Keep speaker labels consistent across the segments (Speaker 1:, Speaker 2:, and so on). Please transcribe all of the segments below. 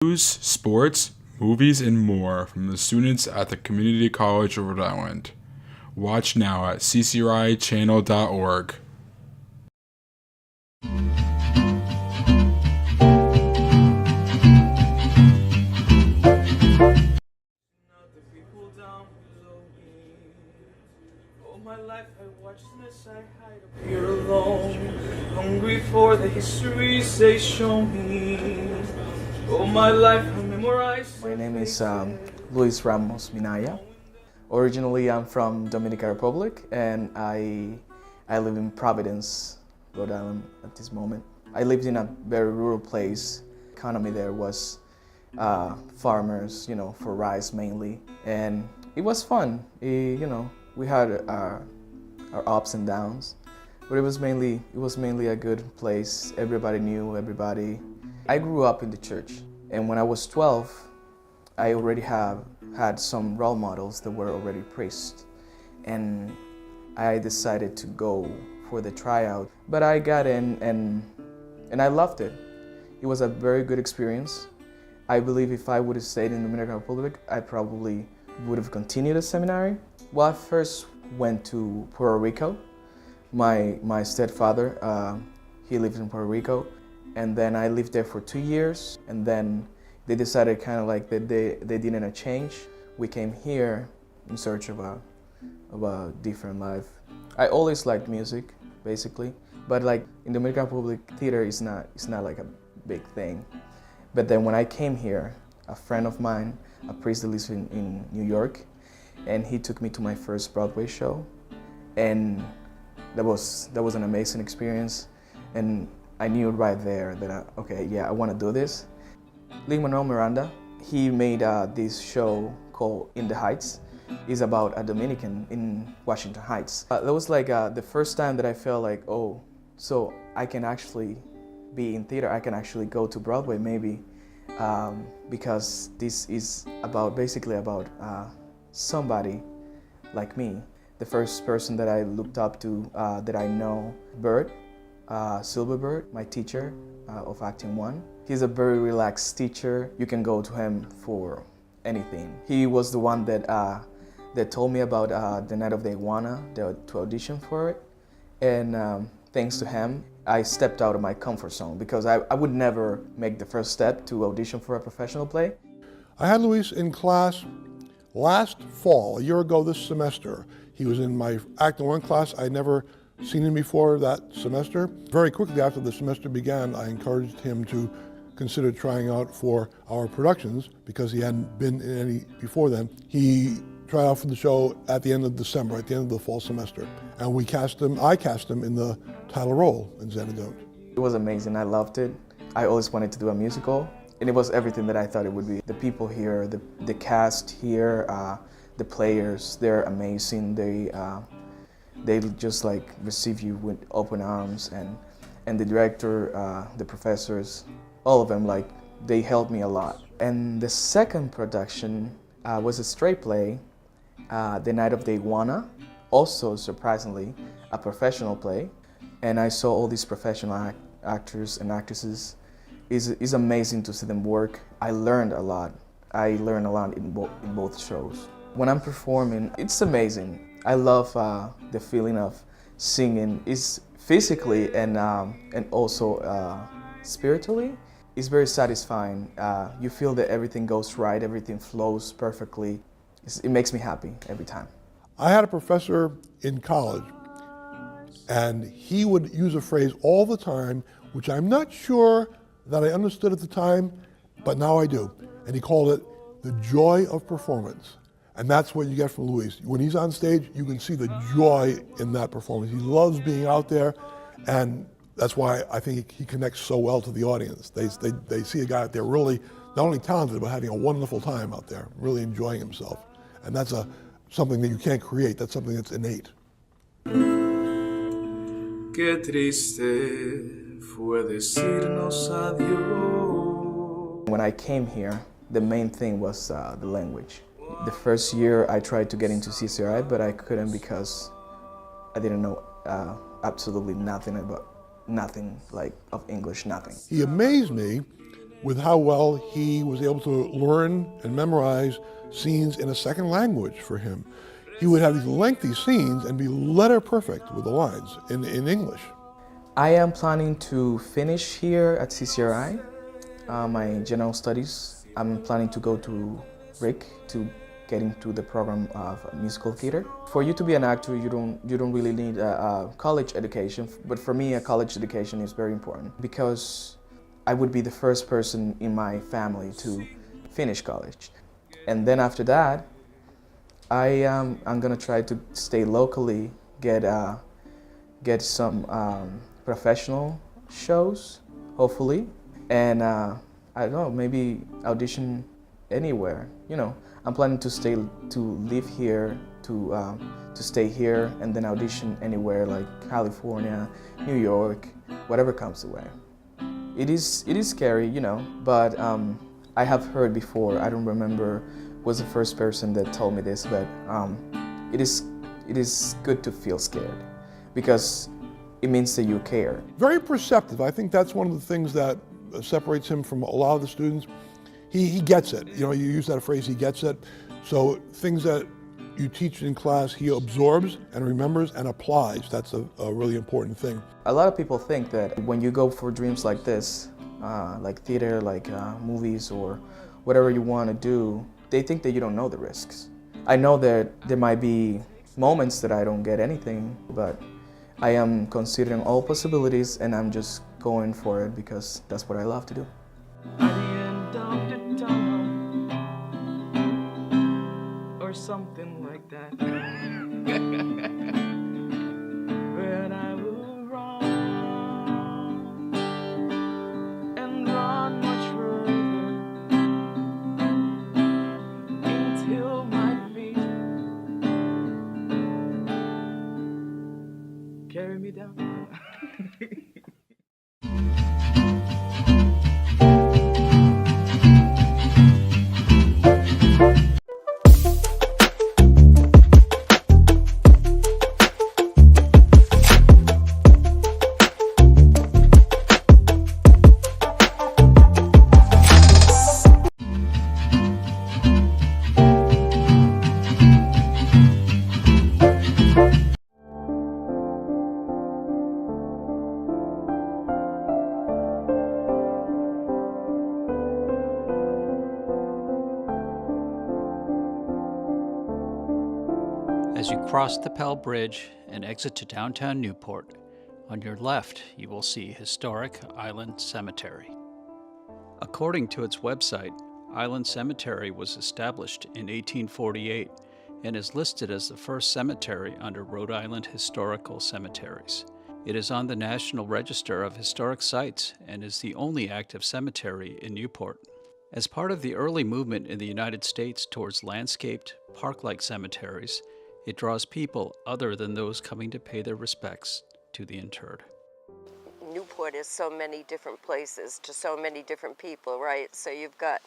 Speaker 1: News, sports, movies, and more from the students at the Community College of Rhode Island. Watch now at CCRIChannel.org.
Speaker 2: My life I watched this, I hide up here alone, hungry for the histories they show me. All my life I memorized.
Speaker 3: My name is Luis Ramos Minaya. Originally I'm from Dominican Republic and I live in Providence, Rhode Island at this moment. I lived in a very rural place. Economy there was farmers, for rice mainly, and it was fun. We had our ups and downs, but it was mainly a good place. Everybody knew everybody. I grew up in the church, and when I was 12, I already had some role models that were already priests, and I decided to go for the tryout. But I got in, and I loved it. It was a very good experience. I believe if I would have stayed in the Dominican Republic, I probably would have continued a seminary. Well, I first went to Puerto Rico. My stepfather, he lived in Puerto Rico, and then I lived there for 2 years, and then they decided kind of like that they needed a change. We came here in search of a different life. I always liked music, basically, but like in the Dominican Republic, theater is not like a big thing. But then when I came here, a friend of mine, a priest that lives in New York, and he took me to my first Broadway show, and that was an amazing experience, and I knew right there that I want to do this. Lin-Manuel Miranda, he made this show called In the Heights. It's about a Dominican in Washington Heights. That was like the first time that I felt like, oh, so I can actually be in theater. I can actually go to Broadway maybe, because this is basically about somebody like me. The first person that I looked up to that I know, Bert, Silverbird, my teacher of Acting 1. He's a very relaxed teacher. You can go to him for anything. He was the one that told me about the night of the iguana, to audition for it. And thanks to him, I stepped out of my comfort zone because I would never make the first step to audition for a professional play.
Speaker 4: I had Luis in class last fall, a year ago this semester. He was in my Acting 1 class. I'd never seen him before that semester. Very quickly after the semester began, I encouraged him to consider trying out for our productions because he hadn't been in any before then. He tried out for the show at the end of December, at the end of the fall semester. And I cast him in the title role in Xanadu.
Speaker 3: It was amazing, I loved it. I always wanted to do a musical, and it was everything that I thought it would be. The people here, the cast here, the players, they're amazing. They just like receive you with open arms, and the director, the professors, all of them, like, they helped me a lot. And the second production was a straight play, The Night of the Iguana, also surprisingly a professional play. And I saw all these professional actors and actresses. It's amazing to see them work. I learned a lot. I learned a lot in both shows. When I'm performing, it's amazing. I love the feeling of singing. It's physically and also spiritually. It's very satisfying. You feel that everything goes right, everything flows perfectly. It makes me happy every time.
Speaker 4: I had a professor in college, and he would use a phrase all the time, which I'm not sure that I understood at the time, but now I do. And he called it the joy of performance. And that's what you get from Luis. When he's on stage, you can see the joy in that performance. He loves being out there, and that's why I think he connects so well to the audience. They see a guy out there really not only talented, but having a wonderful time out there, really enjoying himself. And that's something that you can't create. That's something that's innate.
Speaker 2: Qué triste fue decirnos adiós.
Speaker 3: When I came here, the main thing was the language. The first year I tried to get into CCRI, but I couldn't because I didn't know absolutely nothing of English, nothing.
Speaker 4: He amazed me with how well he was able to learn and memorize scenes in a second language for him. He would have these lengthy scenes and be letter perfect with the lines in English.
Speaker 3: I am planning to finish here at CCRI, my general studies. I'm planning to go to RIC to get into the program of musical theater. For you to be an actor, you don't really need a college education, but for me, a college education is very important because I would be the first person in my family to finish college. And then after that, I'm gonna try to stay locally, get some professional shows, hopefully, and I don't know, maybe audition anywhere. You know, I'm planning to live here, to stay here, and then audition anywhere like California, New York, whatever comes the way. It is scary, you know, but I have heard before. I don't remember was the first person that told me this, but it is good to feel scared because it means that you care.
Speaker 4: Very perceptive. I think that's one of the things that separates him from a lot of the students. He gets it. You know, you use that phrase, he gets it. So things that you teach in class, he absorbs and remembers and applies. That's a really important thing.
Speaker 3: A lot of people think that when you go for dreams like this, like theater, like movies, or whatever you want to do, they think that you don't know the risks. I know that there might be moments that I don't get anything, but I am considering all possibilities and I'm just going for it because that's what I love to do.
Speaker 2: At the end of the tunnel, or something like that. When I will run and run much further until my feet carry me down.
Speaker 5: As you cross the Pell Bridge and exit to downtown Newport, on your left you will see historic Island Cemetery. According to its website, Island Cemetery was established in 1848 and is listed as the first cemetery under Rhode Island Historical Cemeteries. It is on the National Register of Historic Sites and is the only active cemetery in Newport. As part of the early movement in the United States towards landscaped, park-like cemeteries, it draws people other than those coming to pay their respects to the interred.
Speaker 6: Newport is so many different places to so many different people, right? So you've got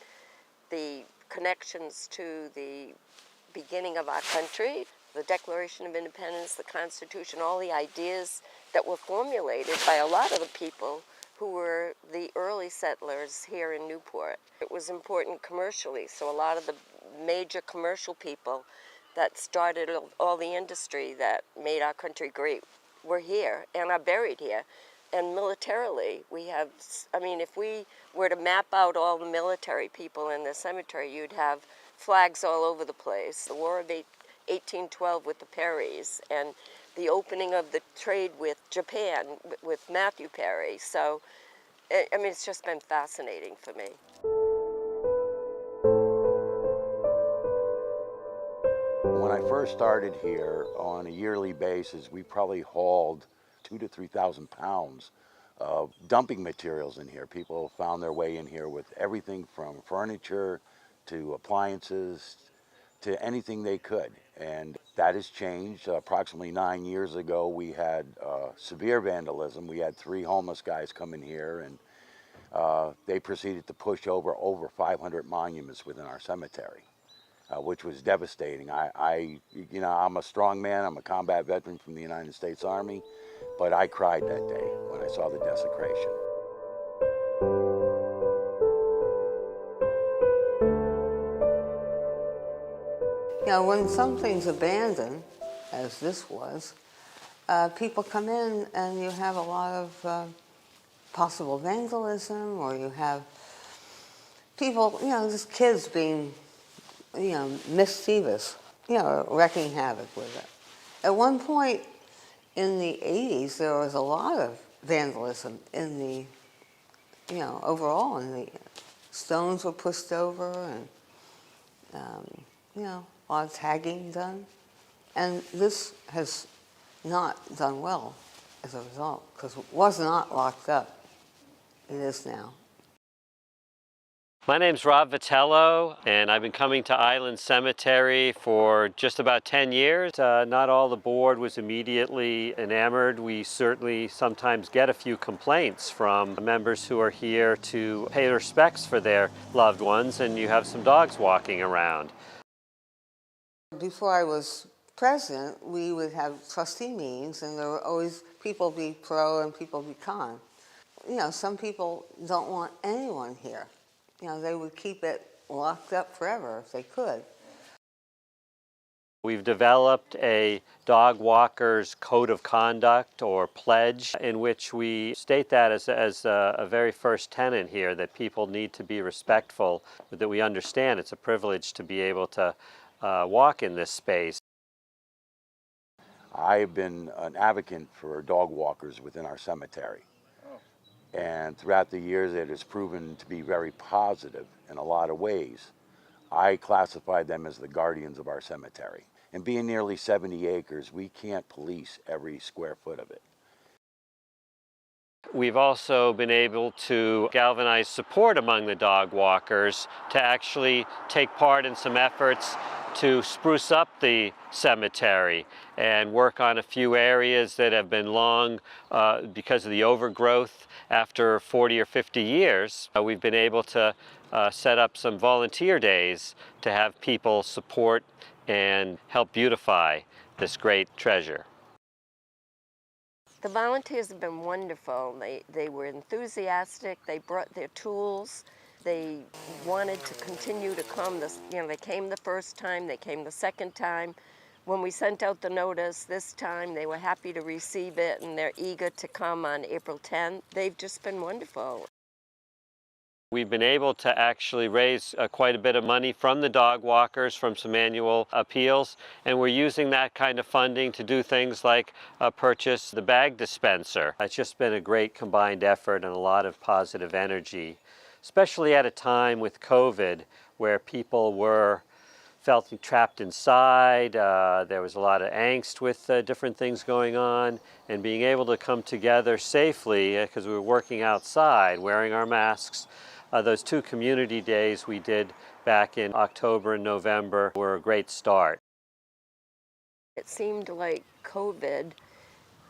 Speaker 6: the connections to the beginning of our country, the Declaration of Independence, the Constitution, all the ideas that were formulated by a lot of the people who were the early settlers here in Newport. It was important commercially, so a lot of the major commercial people that started all the industry that made our country great were here and are buried here. And militarily, we have, I mean, if we were to map out all the military people in the cemetery, you'd have flags all over the place. The War of 1812 with the Perrys, and the opening of the trade with Japan with Matthew Perry. So, I mean, it's just been fascinating for me.
Speaker 7: When I first started here, on a yearly basis, we probably hauled 2,000 to 3,000 pounds of dumping materials in here. People found their way in here with everything from furniture to appliances to anything they could. And that has changed. Approximately 9 years ago, we had severe vandalism. We had 3 homeless guys come in here, and they proceeded to push over 500 monuments within our cemetery. Which was devastating. You know, I'm a strong man. I'm a combat veteran from the United States Army, but I cried that day when I saw the desecration.
Speaker 8: You know, when something's abandoned, as this was, people come in and you have a lot of possible vandalism, or you have people, you know, just kids being, you know, mischievous, you know, wreaking havoc with it. At one point in the 80s, there was a lot of vandalism in the, you know, overall, and the stones were pushed over, and, you know, a lot of tagging done. And this has not done well as a result, because it was not locked up. It is now.
Speaker 9: My name's Rob Vitello, and I've been coming to Island Cemetery for just about 10 years. Not all the board was immediately enamored. We certainly sometimes get a few complaints from members who are here to pay respects for their loved ones, and you have some dogs walking around.
Speaker 8: Before I was president, we would have trustee meetings, and there were always people be pro and people be con. You know, some people don't want anyone here. You know, they would keep it locked up forever if they could.
Speaker 9: We've developed a dog walker's code of conduct or pledge, in which we state that as a very first tenet here, that people need to be respectful, that we understand it's a privilege to be able to walk in this space.
Speaker 7: I've been an advocate for dog walkers within our cemetery. And throughout the years, it has proven to be very positive in a lot of ways. I classified them as the guardians of our cemetery. And being nearly 70 acres, we can't police every square foot of it.
Speaker 9: We've also been able to galvanize support among the dog walkers to actually take part in some efforts to spruce up the cemetery and work on a few areas that have been long because of the overgrowth. After 40 or 50 years, we've been able to set up some volunteer days to have people support and help beautify this great treasure.
Speaker 6: The volunteers have been wonderful. They were enthusiastic. They brought their tools. They wanted to continue to come. They came the first time. They came the second time. When we sent out the notice this time, they were happy to receive it, and they're eager to come on April 10th. They've just been wonderful.
Speaker 9: We've been able to actually raise quite a bit of money from the dog walkers, from some annual appeals, and we're using that kind of funding to do things like purchase the bag dispenser. It's just been a great combined effort and a lot of positive energy, especially at a time with COVID where people felt trapped inside. There was a lot of angst with different things going on, and being able to come together safely because we were working outside, wearing our masks. Those 2 community days we did back in October and November were a great start.
Speaker 6: It seemed like COVID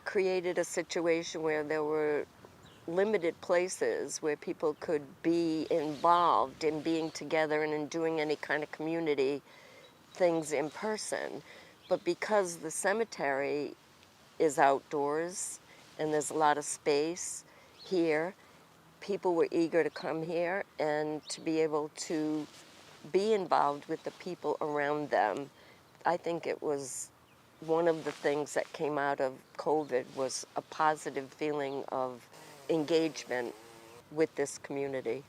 Speaker 6: created a situation where there were limited places where people could be involved in being together and in doing any kind of community things in person. But because the cemetery is outdoors and there's a lot of space here, people were eager to come here and to be able to be involved with the people around them. I think it was one of the things that came out of COVID was a positive feeling of engagement with this community.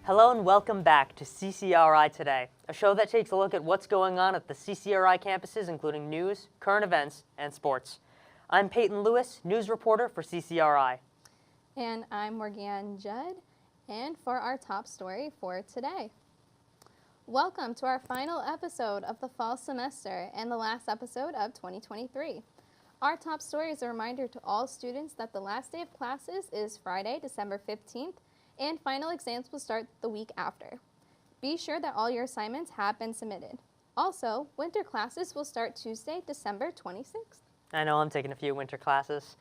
Speaker 10: Hello and welcome back to CCRI Today, a show that takes a look at what's going on at the CCRI campuses, including news, current events, and sports. I'm Peyton Lewis, news reporter for CCRI.
Speaker 11: And I'm Morgan Judd, and for our top story for today. Welcome to our final episode of the fall semester and the last episode of 2023. Our top story is a reminder to all students that the last day of classes is Friday, December 15th, and final exams will start the week after. Be sure that all your assignments have been submitted. Also, winter classes will start Tuesday, December 26th.
Speaker 10: I know I'm taking a few winter classes.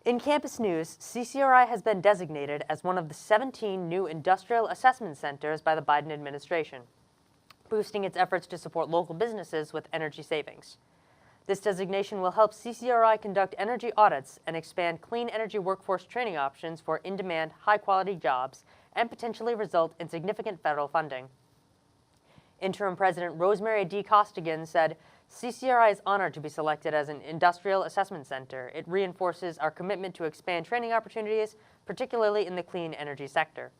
Speaker 10: In campus news, CCRI has been designated as one of the 17 new industrial assessment centers by the Biden administration, boosting its efforts to support local businesses with energy savings. This designation will help CCRI conduct energy audits and expand clean energy workforce training options for in-demand, high-quality jobs and potentially result in significant federal funding. Interim President Rosemary D. Costigan said, CCRI is honored to be selected as an industrial assessment center. It reinforces our commitment to expand training opportunities, particularly in the clean energy sector.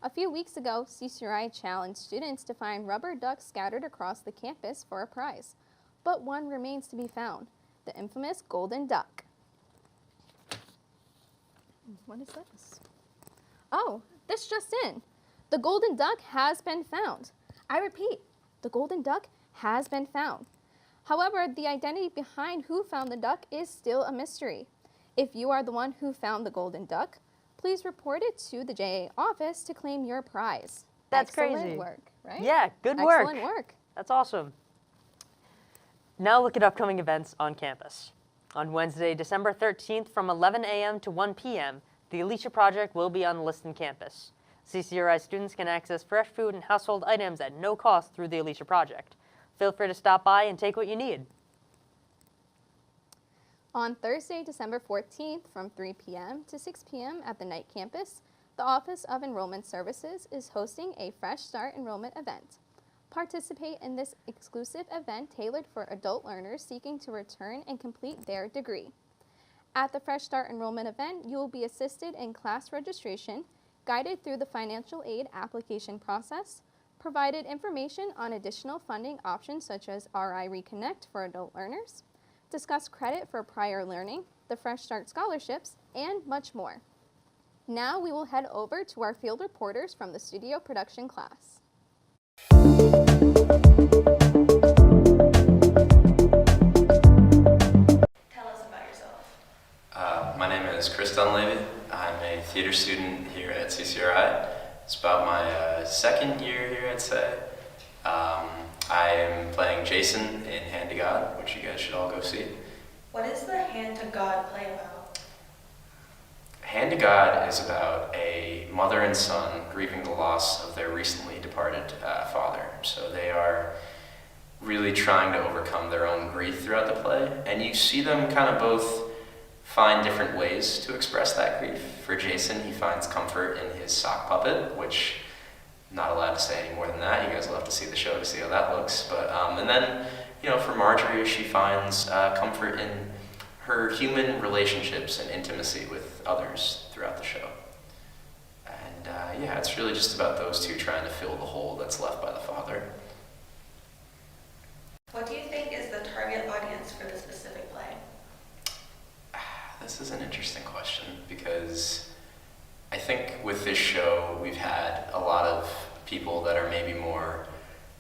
Speaker 11: A few weeks ago, CCRI challenged students to find rubber ducks scattered across the campus for a prize. But one remains to be found, the infamous golden duck. What is this? Oh, this just in. The golden duck has been found. I repeat, the golden duck has been found. However, the identity behind who found the duck is still a mystery. If you are the one who found the golden duck, please report it to the JA office to claim your prize.
Speaker 10: That's
Speaker 11: Excellent
Speaker 10: crazy.
Speaker 11: work, right?
Speaker 10: Yeah, good work.
Speaker 11: Excellent work.
Speaker 10: That's awesome. Now look at upcoming events on campus. On Wednesday, December 13th from 11 a.m. to 1 p.m., the Alicia Project will be on the Liston campus. CCRI students can access fresh food and household items at no cost through the Alicia Project. Feel free to stop by and take what you need.
Speaker 11: On Thursday, December 14th from 3 p.m. to 6 p.m. at the Knight campus, the Office of Enrollment Services is hosting a Fresh Start enrollment event. Participate in this exclusive event tailored for adult learners seeking to return and complete their degree. At the Fresh Start enrollment event, you will be assisted in class registration, guided through the financial aid application process, provided information on additional funding options such as RI Reconnect for adult learners, discuss credit for prior learning, the Fresh Start scholarships, and much more. Now we will head over to our field reporters from the studio production class.
Speaker 12: Tell us about yourself. My name is Chris Dunleavy. I'm a theater student here at CCRI. It's about my second year here, I'd say. I am playing Jason in Hand to God, which you guys should all go see.
Speaker 13: What is the Hand to God play about?
Speaker 12: Hand to God is about a mother and son grieving the loss of their recently departed father. So they are really trying to overcome their own grief throughout the play, and you see them kind of both find different ways to express that grief. For Jason, he finds comfort in his sock puppet, which I'm not allowed to say any more than that. You guys will have to see the show to see how that looks. But and then, you know, for Marjorie, she finds comfort in her human relationships and intimacy with others throughout the show. And yeah, it's really just about those two trying to fill the hole that's left by the father.
Speaker 13: What do you think is the target audience for this specific play?
Speaker 12: This is an interesting question because I think with this show we've had a lot of people that are maybe more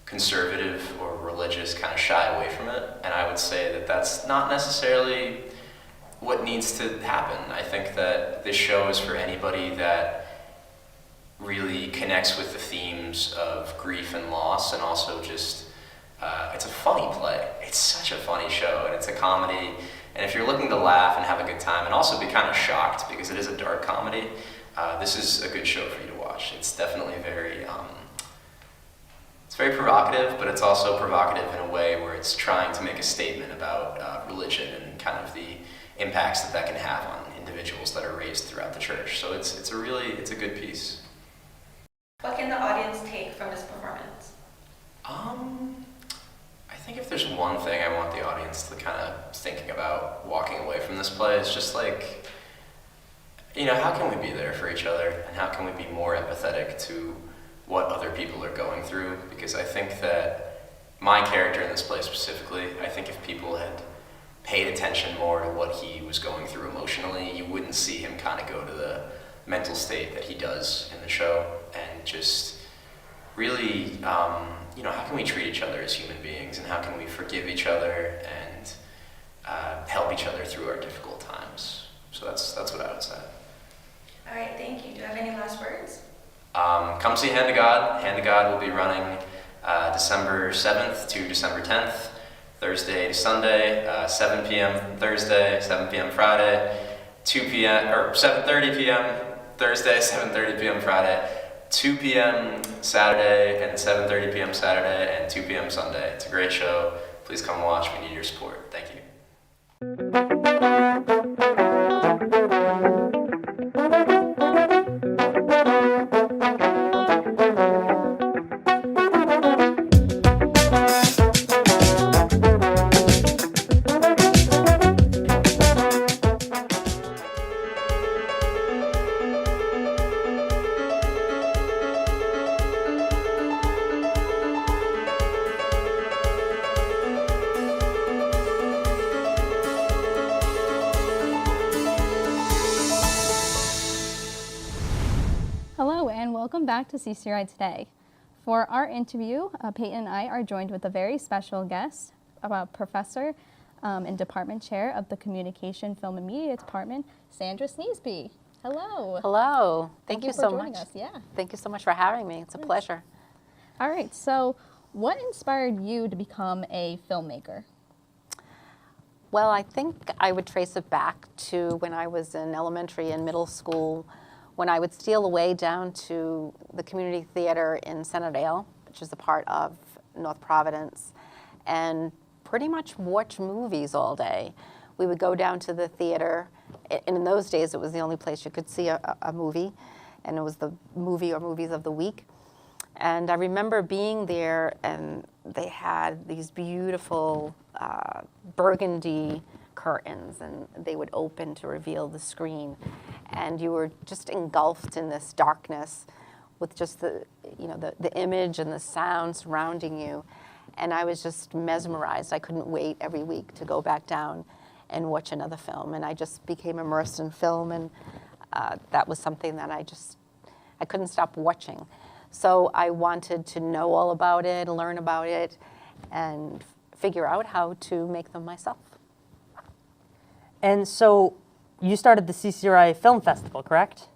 Speaker 12: conservative or religious kind of shy away from it, and I would say that that's not necessarily what needs to happen. I think that this show is for anybody that really connects with the themes of grief and loss, and also just it's a funny play. It's such a funny show, and it's a comedy, and if you're looking to laugh and have a good time and also be kind of shocked because it is a dark comedy, this is a good show for you to watch. It's definitely very it's very provocative, but it's also provocative in a way where it's trying to make a statement about religion and kind of the impacts that that can have on individuals that are raised throughout the church. So it's a good piece.
Speaker 13: What can the audience take from this performance?
Speaker 12: I think if there's one thing I want the audience to kind of thinking about walking away from this play, it's just like, how can we be there for each other, and how can we be more empathetic to what other people are going through? Because I think that my character in this play specifically, I think if people had paid attention more to what he was going through emotionally, you wouldn't see him kind of go to the mental state that he does in the show, and just really, how can we treat each other as human beings, and how can we forgive each other and help each other through our difficult times? So that's what I would say.
Speaker 13: All right, thank you. Do you have any last words?
Speaker 12: Come see Hand to God. Hand to God will be running December 7th to December 10th, Thursday to Sunday, 7 p.m. Thursday, 7 p.m. Friday, 2 p.m. or 7:30 p.m. Thursday, 7:30 p.m. Friday, 2 p.m. Saturday, and 7:30 p.m. Saturday, and 2 p.m. Sunday. It's a great show. Please come watch. We need your support. Thank you.
Speaker 11: Hello and welcome back to CCRI Today. For our interview, Peyton and I are joined with a very special guest, a professor and department chair of the Communication, Film and Media Department, Sandra Sneesby. Hello.
Speaker 14: Hello. Thank you
Speaker 11: for
Speaker 14: so
Speaker 11: joining
Speaker 14: much.
Speaker 11: us. Yeah.
Speaker 14: Thank you so much for having me. It's a pleasure.
Speaker 11: All right. So, what inspired you to become a filmmaker?
Speaker 14: Well, I think I would trace it back to when I was in elementary and middle school, when I would steal away down to the community theater in Centerdale, which is a part of North Providence, and pretty much watch movies all day. We would go down to the theater, and in those days it was the only place you could see a movie, and it was the movie or movies of the week. And I remember being there, and they had these beautiful burgundy curtains, and they would open to reveal the screen. And you were just engulfed in this darkness with just the image and the sound surrounding you. And I was just mesmerized. I couldn't wait every week to go back down and watch another film. And I just became immersed in film, and that was something that I couldn't stop watching. So I wanted to know all about it, learn about it, and figure out how to make them myself.
Speaker 10: And so you started the CCRI Film Festival, correct?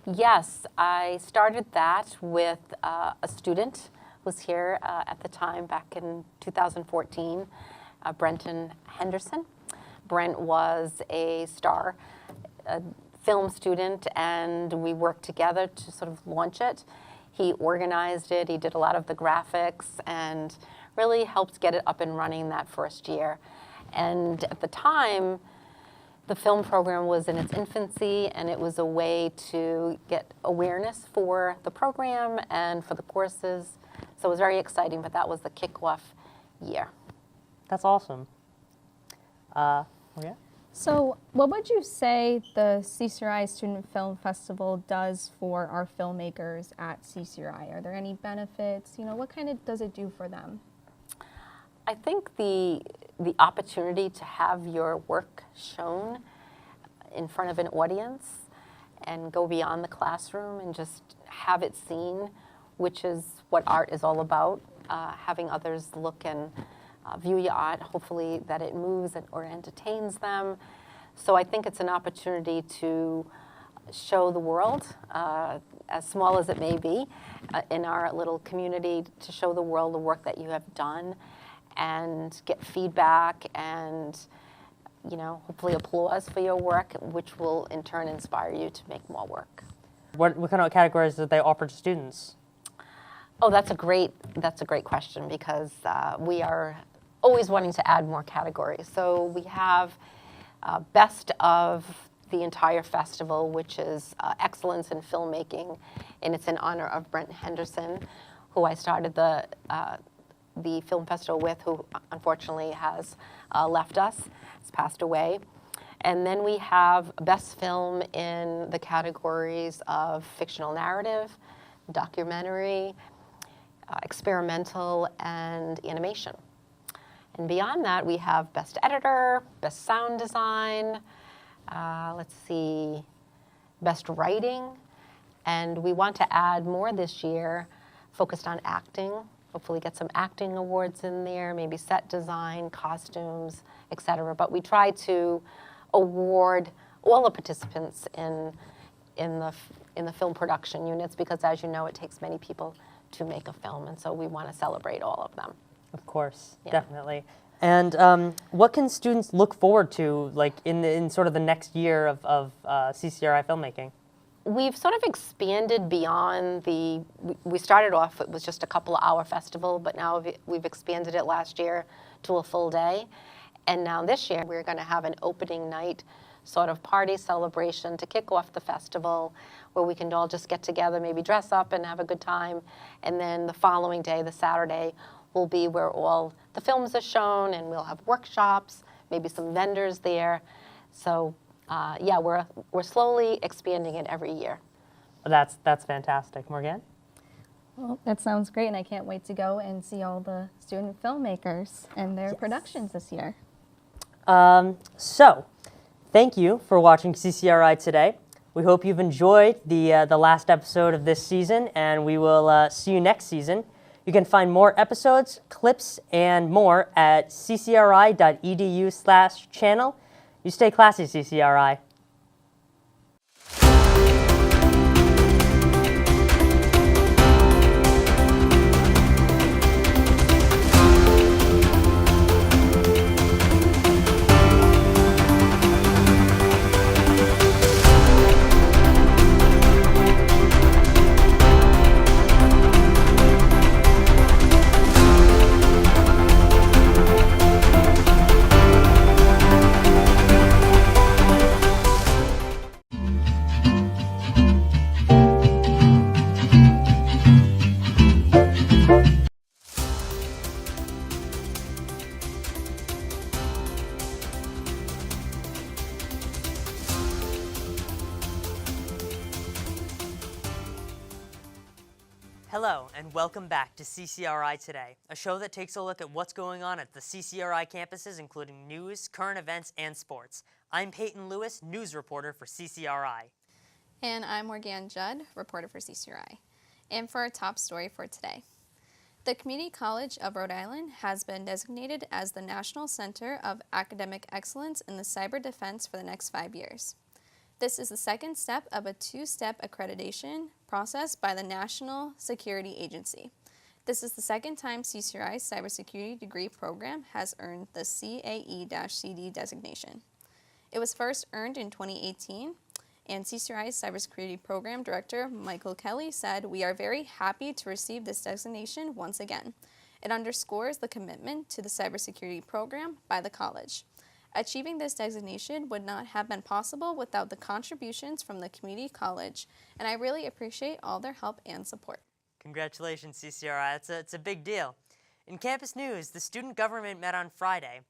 Speaker 14: Yes, I started that with a student who was here at the time back in 2014, Brenton Henderson. Brent was a star film student, and we worked together to sort of launch it. He organized it, he did a lot of the graphics, and really helped get it up and running that first year. And at the time, the film program was in its infancy, and it was a way to get awareness for the program and for the courses. So it was very exciting, but that was the kickoff year.
Speaker 10: That's awesome. Yeah.
Speaker 11: So, what would you say the CCRI Student Film Festival does for our filmmakers at CCRI? Are there any benefits? What kind of does it do for them?
Speaker 14: I think the opportunity to have your work shown in front of an audience and go beyond the classroom and just have it seen, which is what art is all about, having others look and view your art, hopefully that it moves or entertains them. So I think it's an opportunity to show the world, as small as it may be, in our little community, to show the world the work that you have done and get feedback and, hopefully applause for your work, which will in turn inspire you to make more work.
Speaker 10: What kind of categories do they offer to students?
Speaker 14: Oh, that's a great question, because we are always wanting to add more categories. So we have best of the entire festival, which is excellence in filmmaking, and it's in honor of Brent Henderson, who I started the film festival with, who unfortunately has left us, has passed away. And then we have Best Film in the categories of fictional narrative, documentary, experimental, and animation. And beyond that, we have Best Editor, Best Sound Design, let's see, Best Writing, and we want to add more this year, focused on acting, hopefully get some acting awards in there, maybe set design, costumes, etc. But we try to award all the participants in the film production units, because as you know, it takes many people to make a film, and so we want to celebrate all of them.
Speaker 10: Of course,
Speaker 14: Yeah.
Speaker 10: definitely. And what can students look forward to, like in sort of the next year of CCRI filmmaking?
Speaker 14: We've sort of expanded beyond we started off, it was just a couple-hour festival, but now we've expanded it last year to a full day. And now this year, we're going to have an opening night sort of party celebration to kick off the festival, where we can all just get together, maybe dress up and have a good time. And then the following day, the Saturday, will be where all the films are shown, and we'll have workshops, maybe some vendors there. So yeah, we're slowly expanding it every year.
Speaker 10: That's fantastic. Morgan?
Speaker 11: Well, that sounds great, and I can't wait to go and see all the student filmmakers and their productions this year.
Speaker 10: So, thank you for watching CCRI today. We hope you've enjoyed the last episode of this season, and we will see you next season. You can find more episodes, clips, and more at ccri.edu/channel. You stay classy, CCRI. Hello, and welcome back to CCRI Today, a show that takes a look at what's going on at the CCRI campuses, including news, current events, and sports. I'm Peyton Lewis, news reporter for CCRI.
Speaker 11: And I'm Morgan Judd, reporter for CCRI. And for our top story for today, the Community College of Rhode Island has been designated as the National Center of Academic Excellence in the Cyber Defense for the next 5 years. This is the second step of a two-step accreditation process by the National Security Agency. This is the second time CCRI's cybersecurity degree program has earned the CAE-CD designation. It was first earned in 2018, and CCRI's cybersecurity program director, Michael Kelly, said, "We are very happy to receive this designation once again. It underscores the commitment to the cybersecurity program by the college. Achieving this designation would not have been possible without the contributions from the community college, and I really appreciate all their help and support."
Speaker 10: Congratulations, CCRI. It's a big deal. In campus news, the student government met on Friday.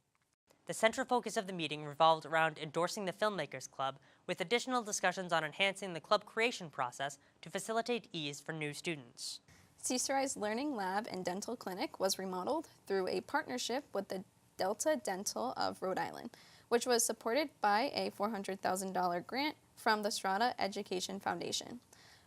Speaker 10: The central focus of the meeting revolved around endorsing the Filmmakers Club, with additional discussions on enhancing the club creation process to facilitate ease for new students.
Speaker 11: CCRI's Learning Lab and Dental Clinic was remodeled through a partnership with the Delta Dental of Rhode Island, which was supported by a $400,000 grant from the Strata Education Foundation.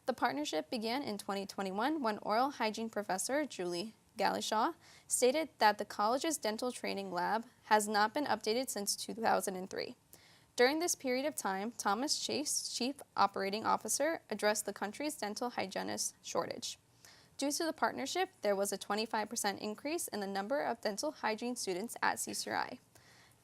Speaker 11: The partnership began in 2021 when oral hygiene professor Julie Galishaw stated that the college's dental training lab has not been updated since 2003. During this period of time, Thomas Chase, Chief Operating Officer, addressed the country's dental hygienist shortage. Due to the partnership, there was a 25% increase in the number of dental hygiene students at CCRI.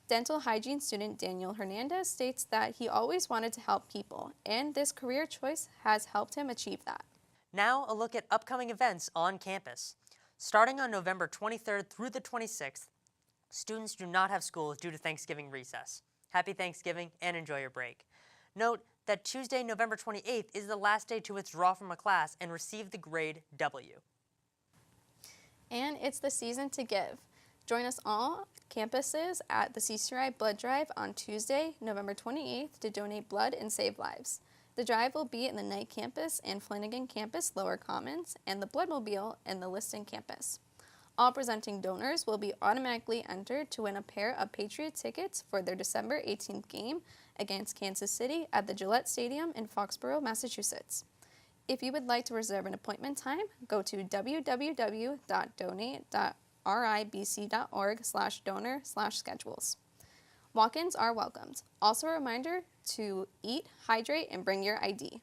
Speaker 11: Dental hygiene student Daniel Hernandez states that he always wanted to help people, and this career choice has helped him achieve that.
Speaker 10: Now, a look at upcoming events on campus. Starting on November 23rd through the 26th, students do not have school due to Thanksgiving recess. Happy Thanksgiving and enjoy your break. Note that Tuesday, November 28th is the last day to withdraw from a class and receive the grade W.
Speaker 11: And it's the season to give. Join us all campuses at the CCRI Blood Drive on Tuesday, November 28th to donate blood and save lives. The drive will be in the Knight campus and Flanagan campus Lower Commons and the Bloodmobile in the Liston campus. All presenting donors will be automatically entered to win a pair of Patriot tickets for their December 18th game against Kansas City at the Gillette Stadium in Foxborough, Massachusetts. If you would like to reserve an appointment time, go to www.donate.ribc.org/donor/schedules. Walk-ins are welcomed. Also a reminder to eat, hydrate, and bring your ID.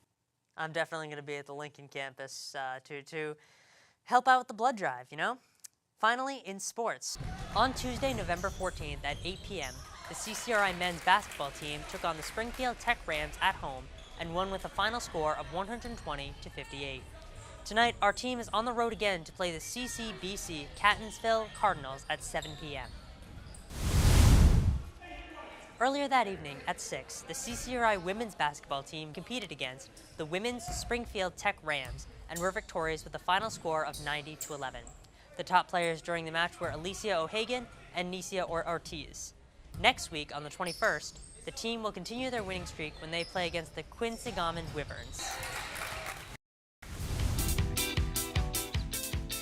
Speaker 10: I'm definitely going to be at the Lincoln campus to help out with the blood drive, you know? Finally, in sports. On Tuesday, November 14th at 8 p.m., the CCRI men's basketball team took on the Springfield Tech Rams at home and won with a final score of 120-58. Tonight, our team is on the road again to play the CCBC Catonsville Cardinals at 7 p.m. Earlier that evening, at 6, the CCRI women's basketball team competed against the women's Springfield Tech Rams and were victorious with a final score of 90-11. The top players during the match were Alicia O'Hagan and Nicia Ortiz. Next week, on the 21st, the team will continue their winning streak when they play against the Quinsigamond Wyverns.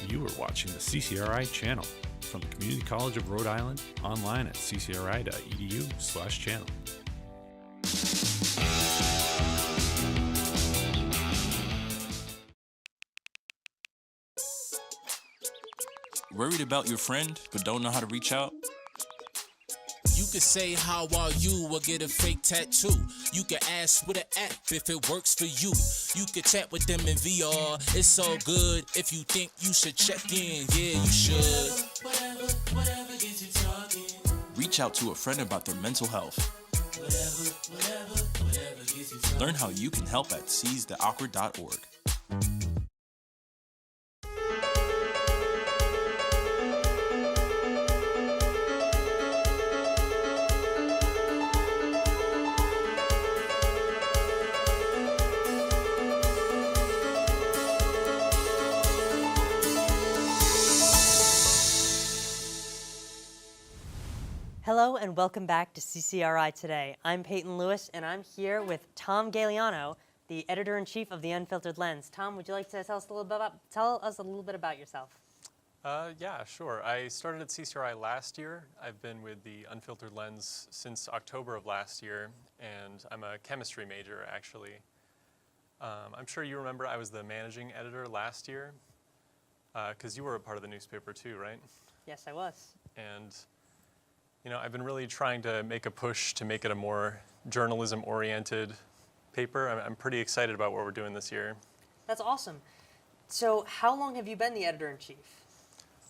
Speaker 15: You are watching the CCRI Channel from the Community College of Rhode Island, online at ccri.edu/channel.
Speaker 16: Worried about your friend but don't know how to reach out?
Speaker 17: You could say how are you or get a fake tattoo. You could ask with an app if it works for you. You could chat with them in VR. It's so good. If you think you should check in, yeah, you should.
Speaker 16: Whatever gets you talking. Reach out to a friend about their mental health. Whatever gets you talking. Learn how you can help at seizetheawkward.org.
Speaker 10: Hello and welcome back to CCRI Today. I'm Peyton Lewis and I'm here with Tom Galeano, the editor-in-chief of The Unfiltered Lens. Tom, would you like to tell us a little bit about yourself?
Speaker 18: Yeah, sure. I started at CCRI last year. I've been with The Unfiltered Lens since October of last year, and I'm a chemistry major, actually. I'm sure you remember I was the managing editor last year, because you were a part of the newspaper too, right?
Speaker 10: Yes, I was.
Speaker 18: And you know, I've been really trying to make a push to make it a more journalism-oriented paper. I'm pretty excited about what we're doing this year.
Speaker 10: That's awesome. So how long have you been the editor-in-chief?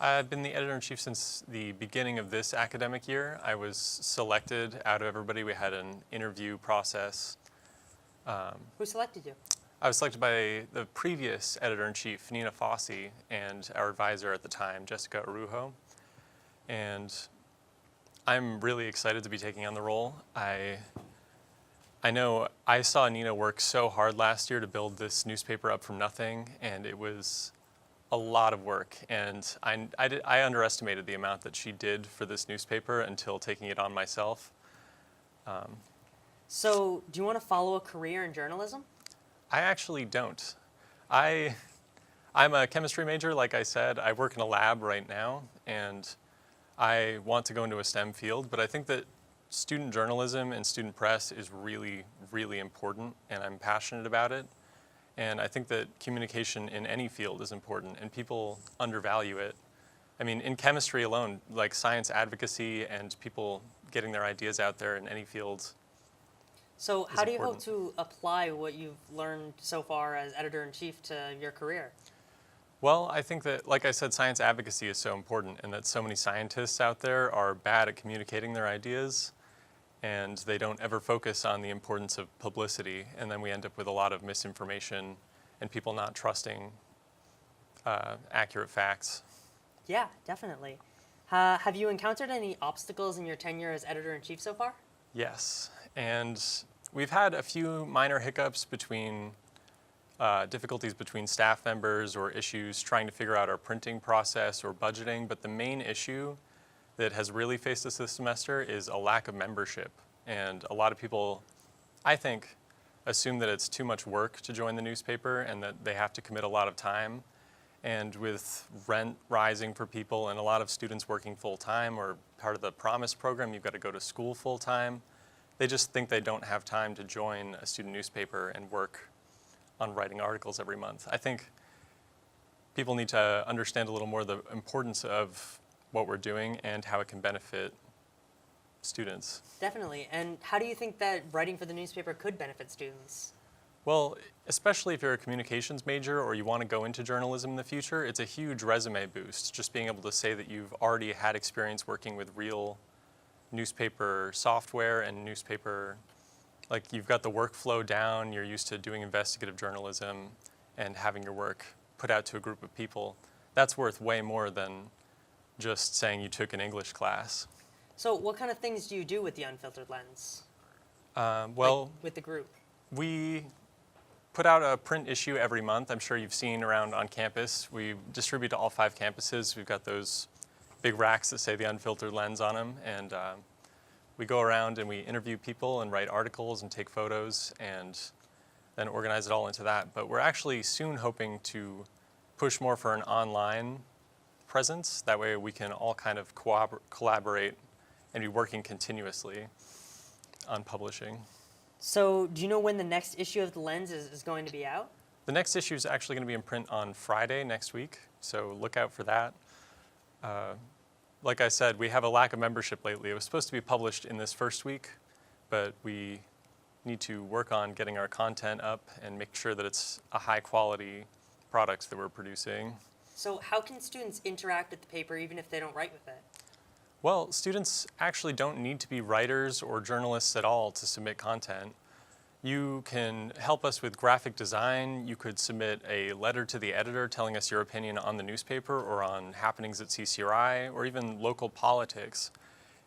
Speaker 18: I've been the editor-in-chief since the beginning of this academic year. I was selected out of everybody. We had an interview process.
Speaker 10: Who selected you?
Speaker 18: I was selected by the previous editor-in-chief, Nina Fossey, and our advisor at the time, Jessica Arujo. And I'm really excited to be taking on the role. I know I saw Nina work so hard last year to build this newspaper up from nothing, and it was a lot of work. And I underestimated the amount that she did for this newspaper until taking it on myself.
Speaker 10: So, do you want to follow a career in journalism?
Speaker 18: I actually don't. I'm a chemistry major, like I said. I work in a lab right now, and I want to go into a STEM field, but I think that student journalism and student press is really, really important, and I'm passionate about it. And I think that communication in any field is important, and people undervalue it. I mean, in chemistry alone, like science advocacy and people getting their ideas out there in any field.
Speaker 10: So how do you hope to apply what you've learned so far as editor-in-chief to your career?
Speaker 18: Well, I think that, like I said, science advocacy is so important, and that so many scientists out there are bad at communicating their ideas, and they don't ever focus on the importance of publicity, and then we end up with a lot of misinformation and people not trusting accurate facts.
Speaker 10: Yeah, definitely. Have you encountered any obstacles in your tenure as editor-in-chief so far?
Speaker 18: Yes, and we've had a few minor hiccups between difficulties between staff members or issues trying to figure out our printing process or budgeting, but the main issue that has really faced us this semester is a lack of membership. And a lot of people, I think, assume that it's too much work to join the newspaper and that they have to commit a lot of time. And with rent rising for people and a lot of students working full-time or part of the Promise program, you've got to go to school full-time. They just think they don't have time to join a student newspaper and work on writing articles every month. I think people need to understand a little more the importance of what we're doing and how it can benefit students.
Speaker 10: Definitely. And how do you think that writing for the newspaper could benefit students?
Speaker 18: Well, especially if you're a communications major or you want to go into journalism in the future, it's a huge resume boost, just being able to say that you've already had experience working with real newspaper software and newspaper, like you've got the workflow down, you're used to doing investigative journalism and having your work put out to a group of people. That's worth way more than just saying you took an English class.
Speaker 10: So what kind of things do you do with the Unfiltered Lens?
Speaker 18: Well,
Speaker 10: like with the group?
Speaker 18: We put out a print issue every month. I'm sure you've seen around on campus. We distribute to all 5 campuses. We've got those big racks that say the Unfiltered Lens on them. And we go around and we interview people and write articles and take photos and then organize it all into that. But we're actually soon hoping to push more for an online presence. That way we can all kind of collaborate and be working continuously on publishing.
Speaker 10: So do you know when the next issue of the Lens is going to be out?
Speaker 18: The next issue is actually going to be in print on Friday next week, so look out for that. Like I said, we have a lack of membership lately. It was supposed to be published in this first week, but we need to work on getting our content up and make sure that it's a high quality product that we're producing.
Speaker 10: So how can students interact with the paper even if they don't write with it?
Speaker 18: Well, students actually don't need to be writers or journalists at all to submit content. You can help us with graphic design. You could submit a letter to the editor telling us your opinion on the newspaper or on happenings at CCRI or even local politics.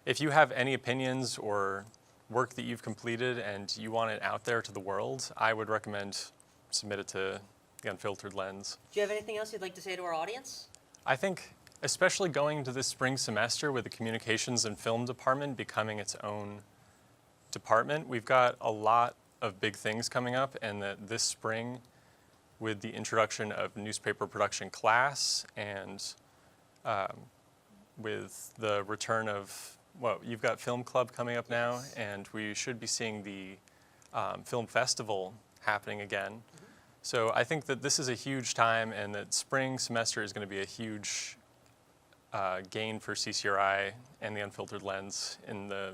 Speaker 18: If you have any opinions or work that you've completed and you want it out there to the world, I would recommend submit it to the Unfiltered Lens.
Speaker 10: Do you have anything else you'd like to say to our audience?
Speaker 18: I think especially going into this spring semester with the communications and film department becoming its own department, we've got a lot of big things coming up, and that this spring with the introduction of newspaper production class and with the return of, well, you've got film club coming up now, and we should be seeing the film festival happening again. So I think that this is a huge time and that spring semester is going to be a huge gain for CCRI and the Unfiltered Lens in the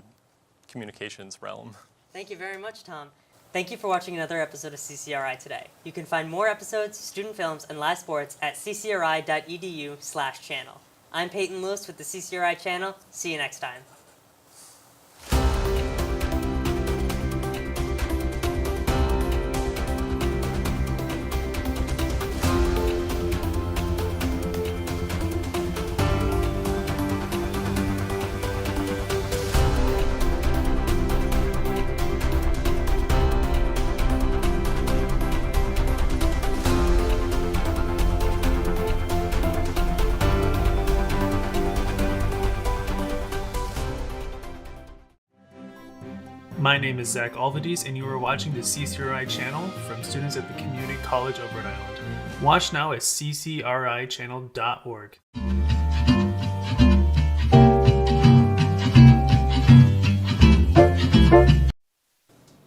Speaker 18: communications realm.
Speaker 10: Thank you very much, Tom. Thank you for watching another episode of CCRI Today. You can find more episodes, student films, and live sports at ccri.edu/channel. I'm Peyton Lewis with the CCRI Channel. See you next time.
Speaker 19: My name is Zach Alvadis, and you are watching the CCRI Channel from students at the Community College of Rhode Island. Watch now at ccrichannel.org.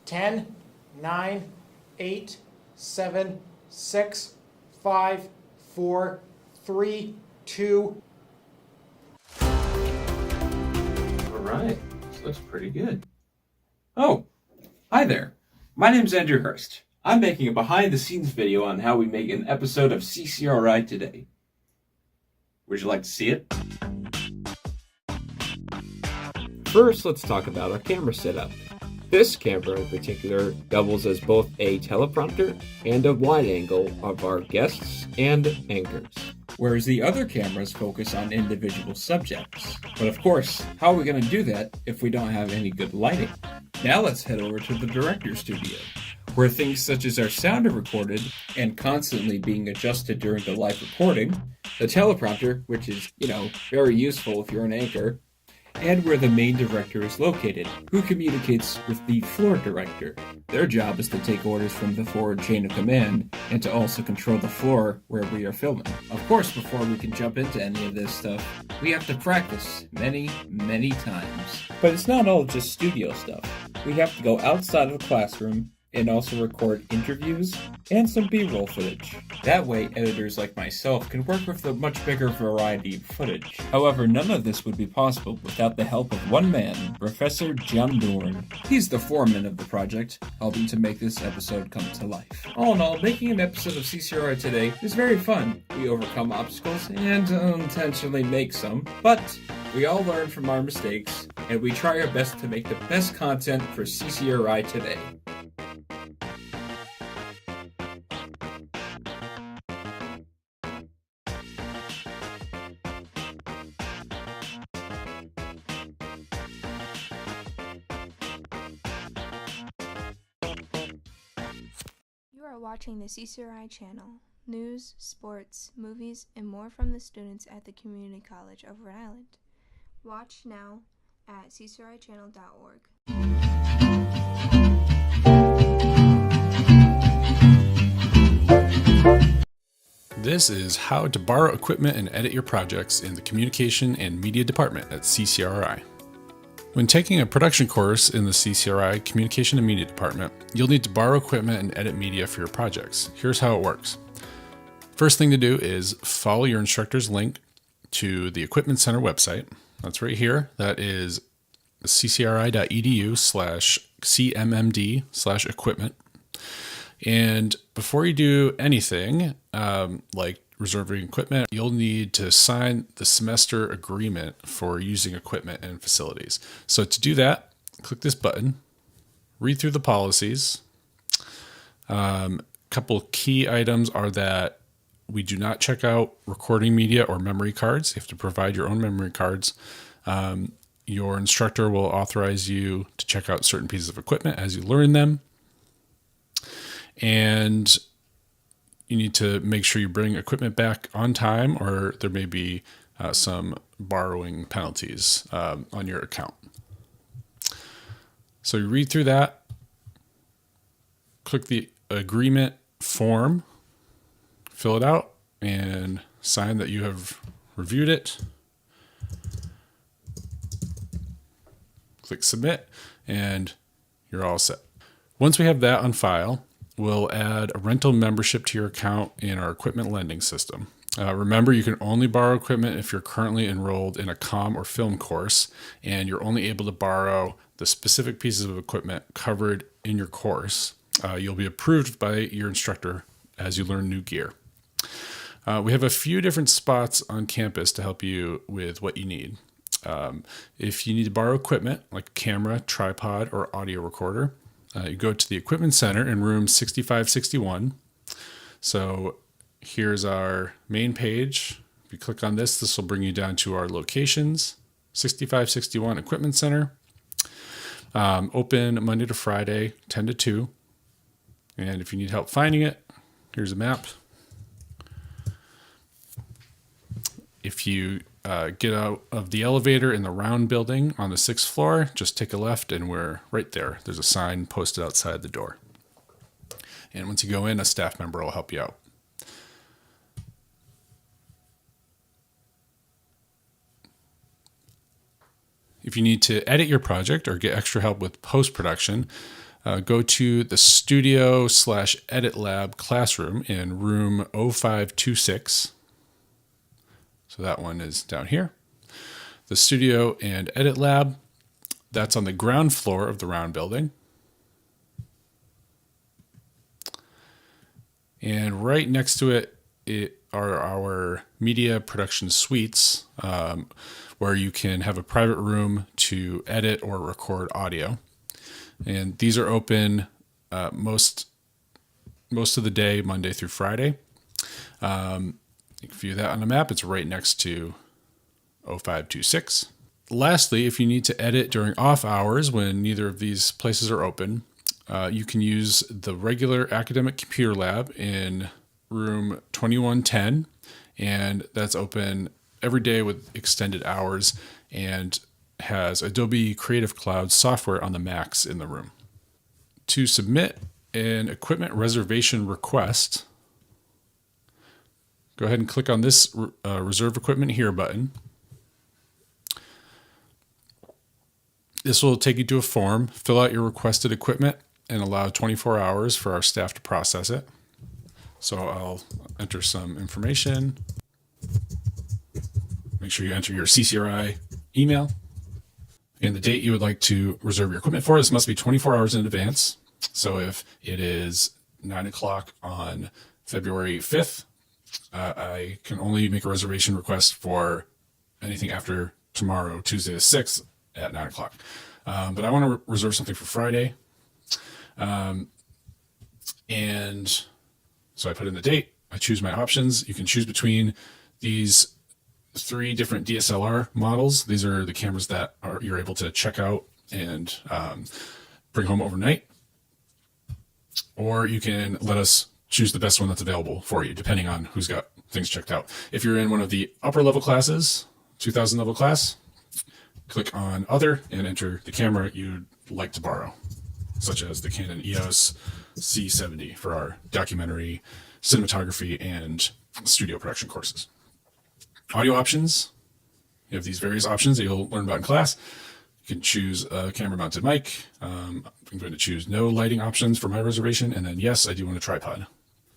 Speaker 20: 10, 9, 8, 7, 6, 5, 4, 3, 2.
Speaker 21: All right, this looks pretty good. Oh, hi there. My name's Andrew Hurst. I'm making a behind-the-scenes video on how we make an episode of CCRI Today. Would you like to see it? First, let's talk about our camera setup. This camera in particular doubles as both a teleprompter and a wide angle of our guests and anchors, whereas the other cameras focus on individual subjects. But of course, how are we going to do that if we don't have any good lighting? Now let's head over to the director's studio, where things such as our sound are recorded and constantly being adjusted during the live recording, the teleprompter, which is, very useful if you're an anchor, and where the main director is located, who communicates with the floor director. Their job is to take orders from the forward chain of command and to also control the floor where we are filming. Of course, before we can jump into any of this stuff, we have to practice many, many times. But it's not all just studio stuff. We have to go outside of the classroom and also record interviews and some B-roll footage. That way, editors like myself can work with a much bigger variety of footage. However, none of this would be possible without the help of one man, Professor John Dorn. He's the foreman of the project, helping to make this episode come to life. All in all, making an episode of CCRI today is very fun. We overcome obstacles and unintentionally make some, but we all learn from our mistakes, and we try our best to make the best content for CCRI today.
Speaker 1: You are watching the CCRI Channel. News, sports, movies, and more from the students at the Community College of Rhode Island. Watch now at ccrichannel.org.
Speaker 15: This is how to borrow equipment and edit your projects in the Communication and Media Department at CCRI. When taking a production course in the CCRI Communication and Media Department, you'll need to borrow equipment and edit media for your projects. Here's how it works. First thing to do is follow your instructor's link to the Equipment Center website. That's right here. That is ccri.edu/cmmd/equipment. And before you do anything, like reserving equipment, you'll need to sign the semester agreement for using equipment and facilities. So to do that, click this button, read through the policies. Couple key items are that we do not check out recording media or memory cards. You have to provide your own memory cards. Your instructor will authorize you to check out certain pieces of equipment as you learn them. And you need to make sure you bring equipment back on time, or there may be some borrowing penalties on your account. So you read through that, click the agreement form, fill it out, and sign that you have reviewed it. Click submit, and you're all set. Once we have that on file, we'll add a rental membership to your account in our equipment lending system. Remember, you can only borrow equipment if you're currently enrolled in a comm or film course, and you're only able to borrow the specific pieces of equipment covered in your course. You'll be approved by your instructor as you learn new gear. We have a few different spots on campus to help you with what you need. If you need to borrow equipment like a camera, tripod, or audio recorder, you go to the Equipment Center in room 6561. So here's our main page. If you click on this, this will bring you down to our locations. 6561 Equipment Center. Open Monday to Friday, 10 to 2. And if you need help finding it, here's a map. If you get out of the elevator in the round building on the 6th floor, just take a left and we're right there. There's a sign posted outside the door. And once you go in, a staff member will help you out. If you need to edit your project or get extra help with post-production, go to the Studio/Edit Lab classroom in room 0526. So that one is down here. The Studio and Edit Lab, that's on the ground floor of the round building. And right next to it are our media production suites, where you can have a private room to edit or record audio. And these are open most of the day, Monday through Friday. You can view that on the map. It's right next to 0526. Lastly, if you need to edit during off hours when neither of these places are open, you can use the regular academic computer lab in room 2110, and that's open every day with extended hours. And has Adobe Creative Cloud software on the Macs in the room. To submit an equipment reservation request, go ahead and click on this Reserve Equipment Here button. This will take you to a form. Fill out your requested equipment and allow 24 hours for our staff to process it. So I'll enter some information. Make sure you enter your CCRI email and the date you would like to reserve your equipment for. This must be 24 hours in advance. So if it is 9 o'clock on February 5th, I can only make a reservation request for anything after tomorrow, Tuesday the 6th at 9 o'clock. But I want to reserve something for Friday. And so I put in the date. I choose my options. You can choose between these 3 different DSLR models. These are the cameras that you're able to check out and bring home overnight. Or you can let us choose the best one that's available for you, depending on who's got things checked out. If you're in one of the upper level classes, 2000 level class, click on Other and enter the camera you'd like to borrow, such as the Canon EOS C70 for our documentary, cinematography, and studio production courses. Audio options. You have these various options that you'll learn about in class. You can choose a camera mounted mic. I'm going to choose no lighting options for my reservation. And then yes, I do want a tripod.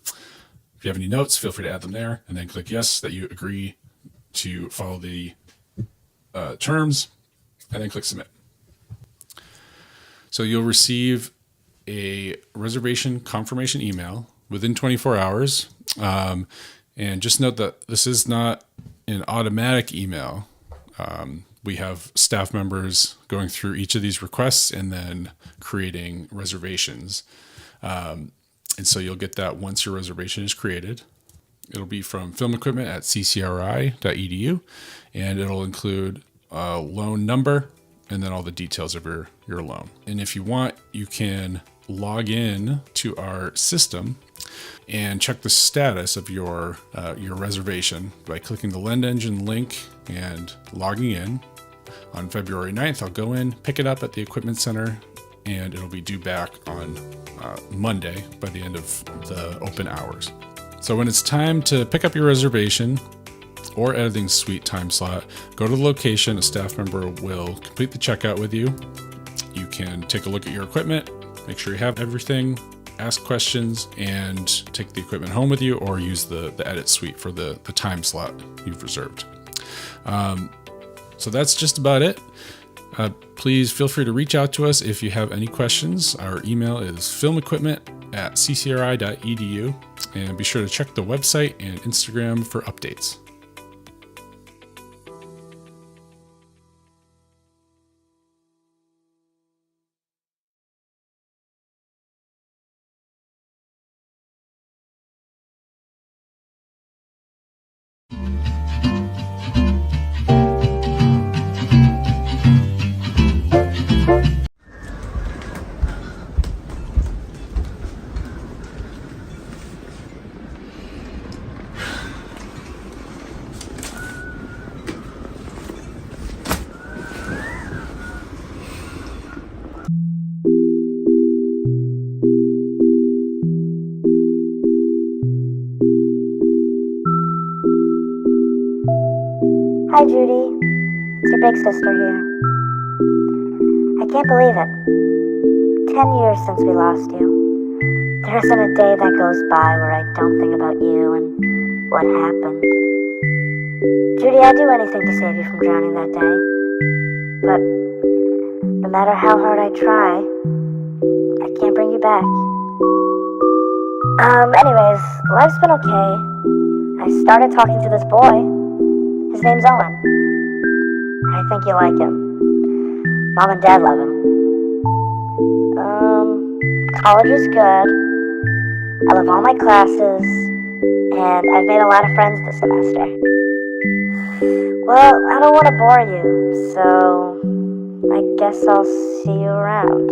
Speaker 15: If you have any notes, feel free to add them there and then click yes that you agree to follow the terms and then click submit. So you'll receive a reservation confirmation email within 24 hours. And just note that this is not an automatic email. We have staff members going through each of these requests and then creating reservations. And so you'll get that once your reservation is created. It'll be from film equipment at ccri.edu, and it'll include a loan number and then all the details of your loan. And if you want, you can log in to our system and check the status of your reservation by clicking the Lend Engine link and logging in. On February 9th, I'll go in, pick it up at the Equipment Center, and it'll be due back on Monday by the end of the open hours. So when it's time to pick up your reservation or editing suite time slot, go to the location. A staff member will complete the checkout with you. You can take a look at your equipment, make sure you have everything, ask questions, and take the equipment home with you or use the edit suite for the time slot you've reserved. So that's just about it. Please feel free to reach out to us if you have any questions. Our email is filmequipment@ccri.edu, and be sure to check the website and Instagram for updates.
Speaker 4: Hi, Judy. It's your big sister here. I can't believe it. 10 years since we lost you. There isn't a day that goes by where I don't think about you and what happened. Judy, I'd do anything to save you from drowning that day. But no matter how hard I try, I can't bring you back. Anyways, life's been okay. I started talking to this boy. His name's Owen. I think you like him. Mom and Dad love him. College is good. I love all my classes. And I've made a lot of friends this semester. Well, I don't want to bore you, so I guess I'll see you around.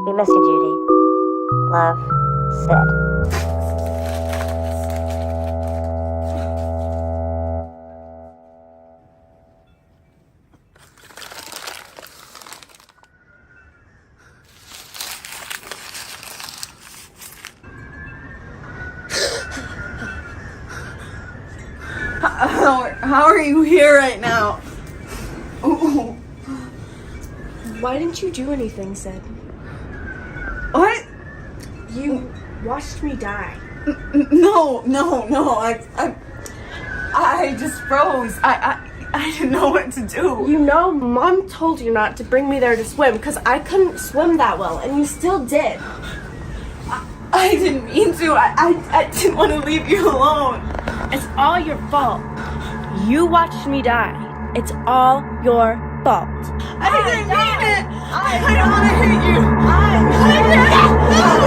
Speaker 4: We miss you, Judy. Love, Sid.
Speaker 3: How are you here right now? Ooh.
Speaker 22: Why didn't you do anything, Sid?
Speaker 3: What?
Speaker 22: You watched me die.
Speaker 3: No. I just froze. I didn't know what to do.
Speaker 22: You know, Mom told you not to bring me there to swim because I couldn't swim that well, and you still did.
Speaker 3: I didn't mean to. I didn't want to leave you alone.
Speaker 22: It's all your fault. You watched me die. It's all your fault.
Speaker 3: I didn't mean it. I don't want to hit you. I didn't.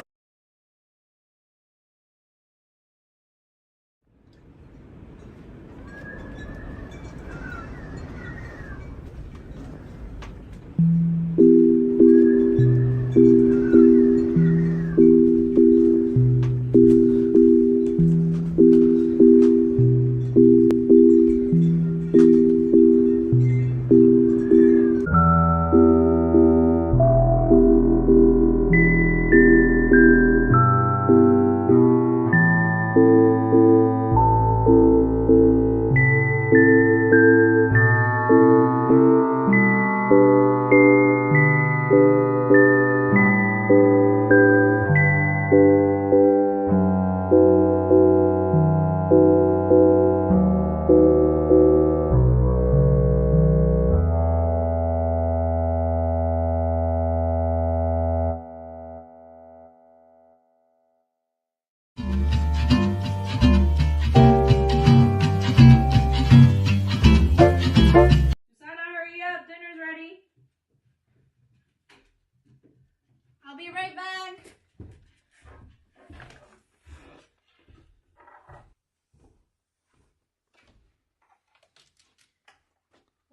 Speaker 1: I'll be right back.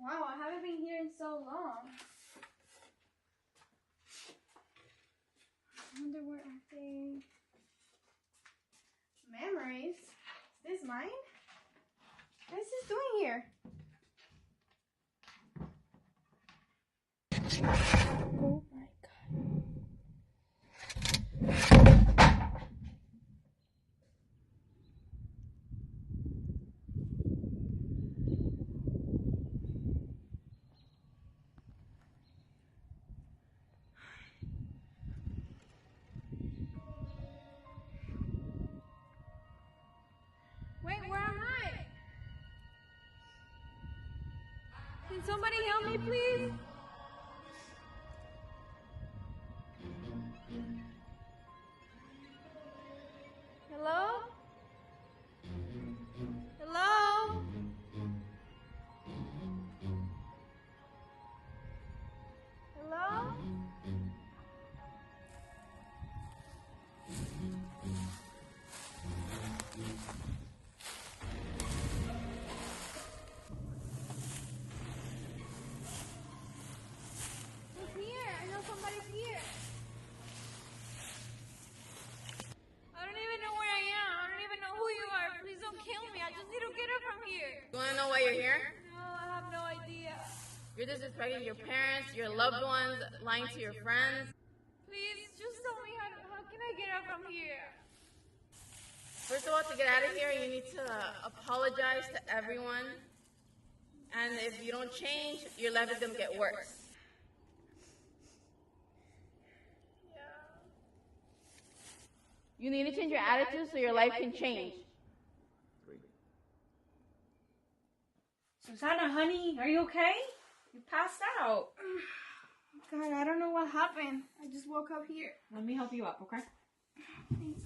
Speaker 1: Wow, I haven't been here in so long. I wonder where are they? Memories? Is this mine? What is this doing here? Oh my god. Wait, where am I? Can somebody help me, please? Hello? Hello? Hello? Who's here? I know somebody's here. I don't even know where I am. I don't even know who you are. Please don't kill me. I just need to get her from here.
Speaker 23: You want to know why you're here?
Speaker 1: No, I have no idea.
Speaker 23: You're disrespecting your parents, your loved ones, lying to your friends.
Speaker 1: Please, just tell me how can I get her from here?
Speaker 23: First of all, to get out of here, you need to apologize to everyone. And if you don't change, your life is going to get worse. You need to change your attitude so your life can change.
Speaker 1: Susanna, honey, are you okay? You passed out. God, I don't know what happened. I just woke up here.
Speaker 10: Let me help you up, okay?
Speaker 1: Thanks.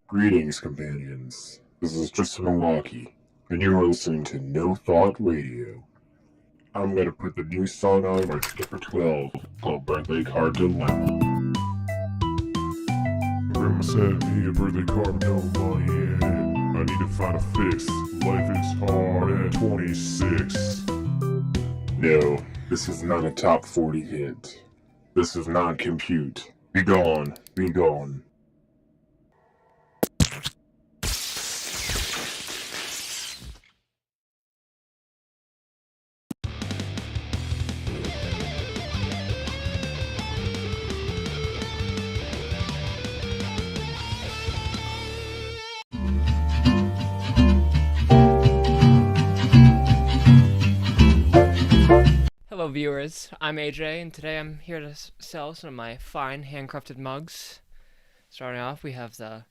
Speaker 2: Greetings, companions. This is Tristan Milwaukee, and you are listening to No Thought Radio. I'm gonna put the new song on by Skipper 12 called Birthday Card Dilemma. Grandma sent me a birthday card with no money in it. I need to find a fix. Life is hard at 26. No, this is not a top 40 hit. This is not compute. Be gone, be gone.
Speaker 5: Hello viewers, I'm AJ and today I'm here to sell some of my fine handcrafted mugs. Starting off we have the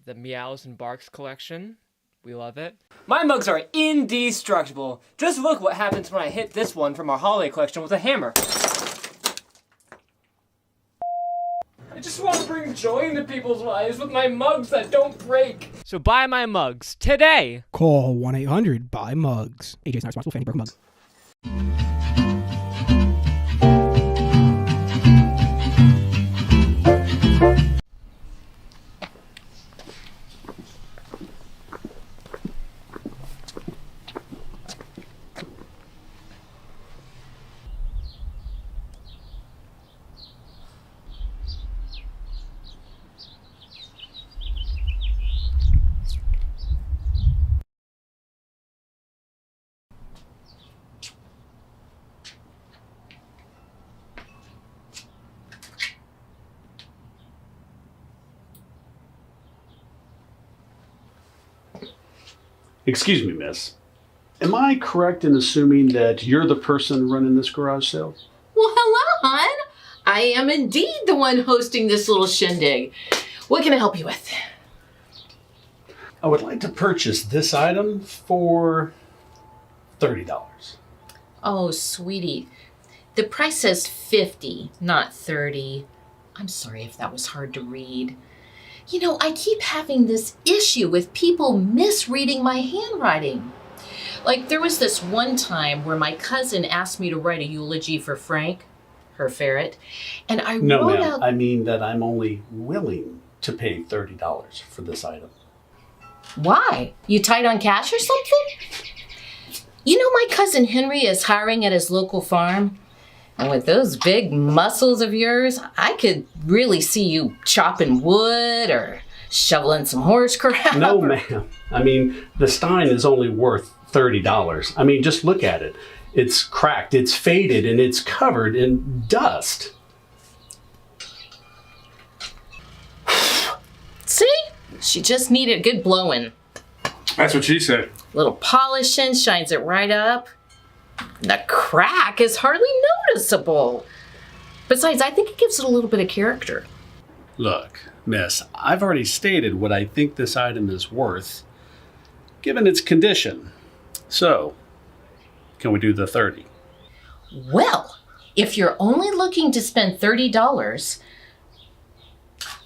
Speaker 5: Meows and Barks collection. We love it.
Speaker 8: My mugs are indestructible. Just look what happens when I hit this one from our holiday collection with a hammer. I just want to bring joy into people's lives with my mugs that don't break.
Speaker 5: So buy my mugs today!
Speaker 24: Call 1-800-BUY-MUGS. AJ's not responsible for any broken mugs.
Speaker 25: Excuse me, miss. Am I correct in assuming that you're the person running this garage sale?
Speaker 26: Well, hello, hon. I am indeed the one hosting this little shindig. What can I help you with?
Speaker 25: I would like to purchase this item for $30.
Speaker 26: Oh, sweetie. The price says 50, not 30. I'm sorry if that was hard to read. You know, I keep having this issue with people misreading my handwriting. Like, there was this one time where my cousin asked me to write a eulogy for Frank, her ferret, and I wrote out...
Speaker 25: I mean that I'm only willing to pay $30 for this item.
Speaker 26: Why? You tight on cash or something? You know, my cousin Henry is hiring at his local farm. And with those big muscles of yours, I could really see you chopping wood or shoveling some horse crap.
Speaker 25: No, ma'am. I mean, the stein is only worth $30. I mean, just look at it. It's cracked, it's faded, and it's covered in dust.
Speaker 26: See? She just needed a good blowing.
Speaker 25: That's what she said.
Speaker 26: Little polishing shines it right up. The crack is hardly noticeable. Besides, I think it gives it a little bit of character.
Speaker 25: Look, miss, I've already stated what I think this item is worth, given its condition. So, can we do the 30?
Speaker 26: Well, if you're only looking to spend $30,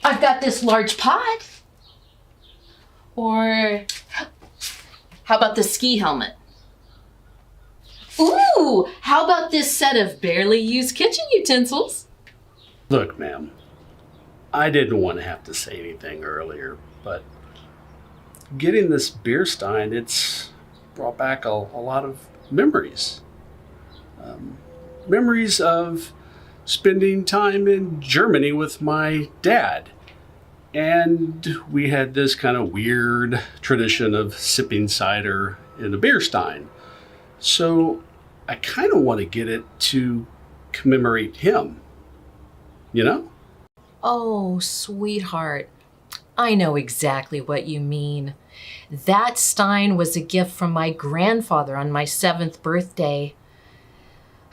Speaker 26: I've got this large pot. Or how about the ski helmet? Ooh, how about this set of barely used kitchen utensils?
Speaker 25: Look, ma'am, I didn't want to have to say anything earlier, but getting this beer stein, it's brought back a lot of memories. Memories of spending time in Germany with my dad. And we had this kind of weird tradition of sipping cider in a beer stein. So I kind of want to get it to commemorate him, you know?
Speaker 26: Oh, sweetheart, I know exactly what you mean. That stein was a gift from my grandfather on my 7th birthday.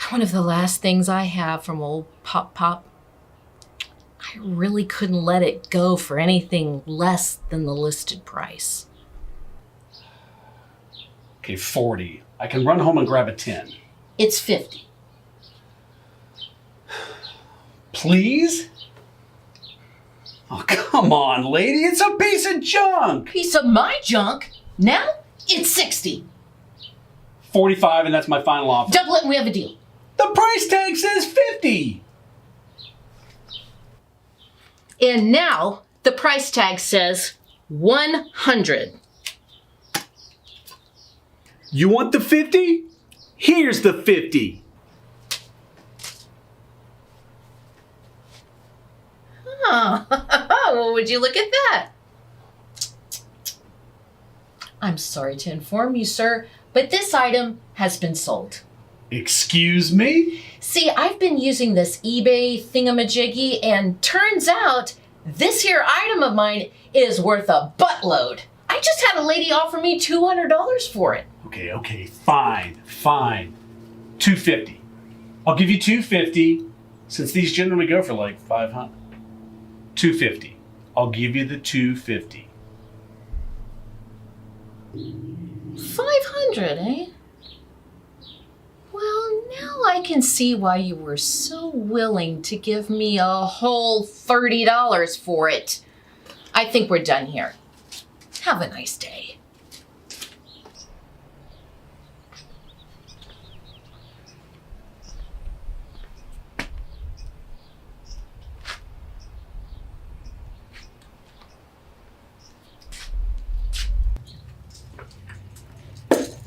Speaker 26: One of the last things I have from old Pop Pop. I really couldn't let it go for anything less than the listed price.
Speaker 25: Okay, 40. I can run home and grab a 10.
Speaker 26: It's 50.
Speaker 25: Please? Oh, come on, lady. It's a piece of junk.
Speaker 26: Piece of my junk? Now it's 60.
Speaker 25: 45, and that's my final offer.
Speaker 26: Double it and we have a deal.
Speaker 25: The price tag says 50.
Speaker 26: And now the price tag says 100.
Speaker 25: You want the 50? Here's the 50.
Speaker 26: Huh. Well, would you look at that? I'm sorry to inform you, sir, but this item has been sold.
Speaker 25: Excuse me?
Speaker 26: See, I've been using this eBay thingamajiggy, and turns out this here item of mine is worth a buttload. I just had a lady offer me $200 for it.
Speaker 25: Okay, fine. 250. I'll give you 250 since these generally go for like 500. 250. I'll give you the 250.
Speaker 26: 500, eh? Well, now I can see why you were so willing to give me a whole $30 for it. I think we're done here. Have a nice day.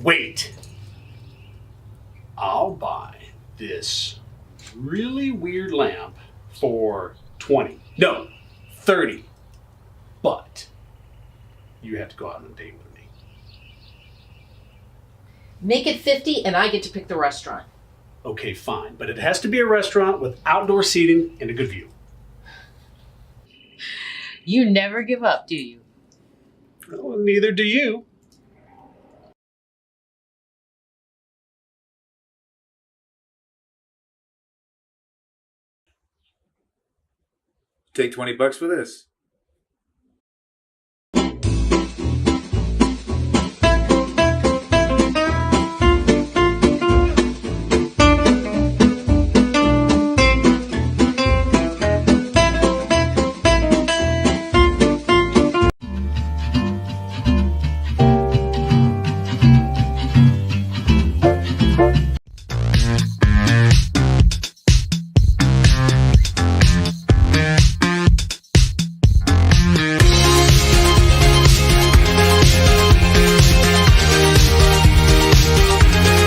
Speaker 25: Wait. I'll buy this really weird lamp for 20. No, 30. But you have to go out on a date with me.
Speaker 26: Make it 50 and I get to pick the restaurant.
Speaker 25: Okay, fine. But it has to be a restaurant with outdoor seating and a good view.
Speaker 26: You never give up, do you?
Speaker 25: Well, neither do you.
Speaker 6: Take $20 for this.